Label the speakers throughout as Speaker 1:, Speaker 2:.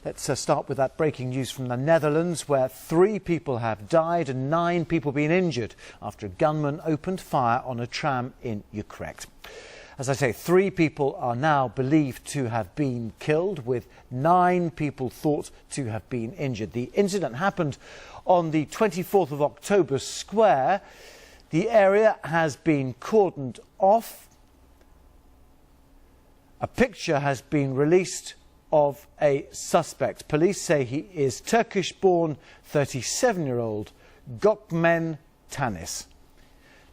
Speaker 1: Let's start with that breaking news from the Netherlands, where 3 people have died and 9 people been injured after a gunman opened fire on a tram in Utrecht. As I say, 3 people are now believed to have been killed, with 9 people thought to have been injured. The incident happened on the 24th of October Square. The area has been cordoned off. A picture has been released of a suspect. Police say he is Turkish-born 37-year-old Gökmen Tanis.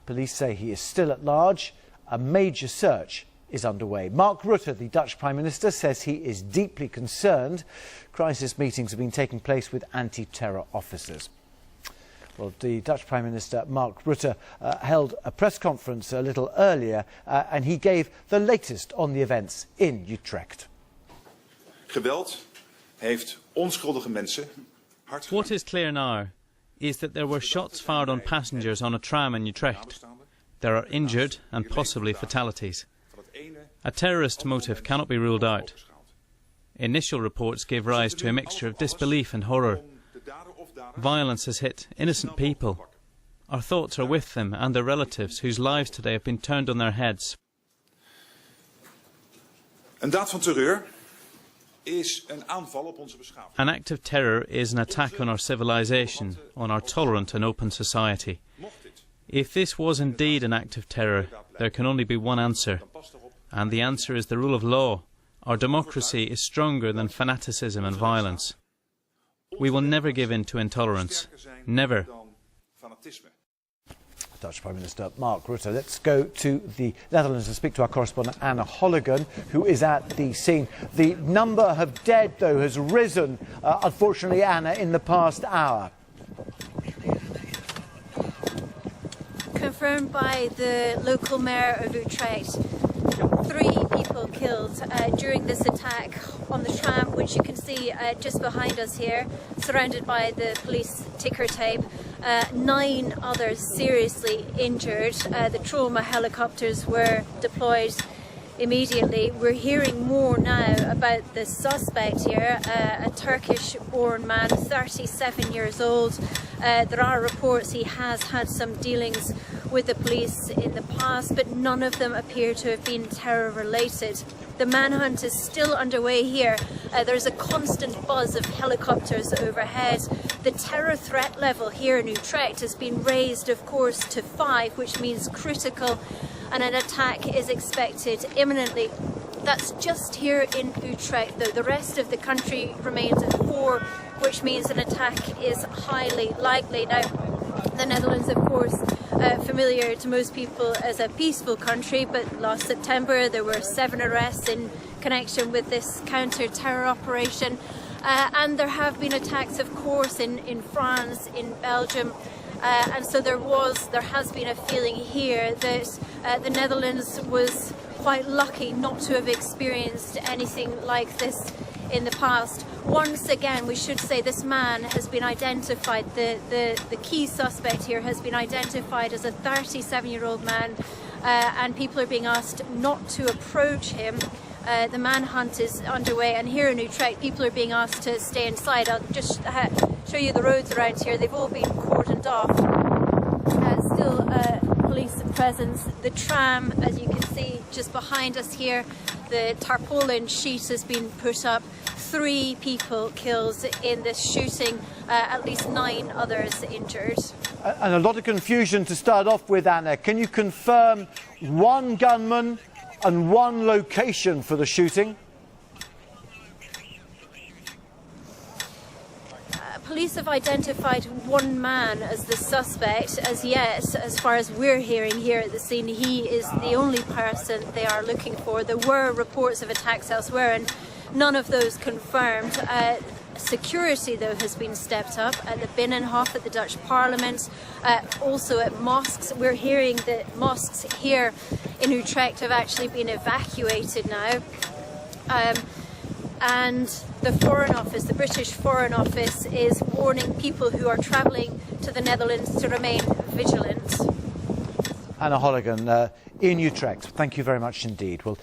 Speaker 1: Police say he is still at large. A major search is underway. Mark Rutte, the Dutch Prime Minister, says he is deeply concerned. Crisis meetings have been taking place with anti-terror officers. Well, the Dutch Prime Minister, Mark Rutte, held a press conference a little earlier and he gave the latest on the events in Utrecht.
Speaker 2: Geweld heeft onschuldige mensen hard gedaan.
Speaker 3: What is clear now is that there were shots fired on passengers on a tram in Utrecht. There are injured and possibly fatalities. A terrorist motive cannot be ruled out. Initial reports gave rise to a mixture of disbelief and horror. Violence has hit innocent people. Our thoughts are with them and their relatives whose lives today have been turned on their heads.
Speaker 2: Een daad van terreur is een aanval op onze beschaving.
Speaker 3: An act of terror is an attack on our civilization, on our tolerant and open society. If this was indeed an act of terror, there can only be one answer, and the answer is the rule of law. Our democracy is stronger than fanaticism and violence. We will never give in to intolerance. Never.
Speaker 1: Dutch Prime Minister Mark Rutte. Let's go to the Netherlands and speak to our correspondent Anna Holligan, who is at the scene. The number of dead, though, has risen, unfortunately, Anna, in the past hour.
Speaker 4: Confirmed by the local mayor of Utrecht. 3 people killed during this attack on the tram, which you can see just behind us here, surrounded by the police ticker tape. 9 others seriously injured. The trauma helicopters were deployed immediately. We're hearing more now about the suspect here, a Turkish-born man, 37 years old. There are reports he has had some dealings with the police in the past, but none of them appear to have been terror-related. The manhunt is still underway here. There's a constant buzz of helicopters overhead. The terror threat level here in Utrecht has been raised, of course, to 5, which means critical, and an attack is expected imminently. That's just here in Utrecht, though. The rest of the country remains at 4, which means an attack is highly likely. Now, the Netherlands, of course, familiar to most people as a peaceful country, but last September there were 7 arrests in connection with this counter-terror operation. And there have been attacks, of course, in France, in Belgium, and so there has been a feeling here that the Netherlands was quite lucky not to have experienced anything like this in the past. Once again, we should say this man has been identified, the key suspect here has been identified as a 37-year-old man, and people are being asked not to approach him. The manhunt is underway, and here in Utrecht people are being asked to stay inside. I'll just show you the roads around here. They've all been cordoned off. Still police presence. The tram, as you can see just behind us here, the tarpaulin sheet has been put up. 3 people killed in this shooting, at least 9 others injured.
Speaker 1: And a lot of confusion to start off with, Anna. Can you confirm 1 gunman and 1 location for the shooting?
Speaker 4: Police have identified 1 man as the suspect. As yet, as far as we're hearing here at the scene, he is the only person they are looking for. There were reports of attacks elsewhere and none of those confirmed. Security, though, has been stepped up at the Binnenhof, at the Dutch Parliament, also at mosques. We're hearing that mosques here in Utrecht have actually been evacuated now. And the Foreign Office, the British Foreign Office, is warning people who are travelling to the Netherlands to remain vigilant.
Speaker 1: Anna Holligan in Utrecht. Thank you very much indeed. Well,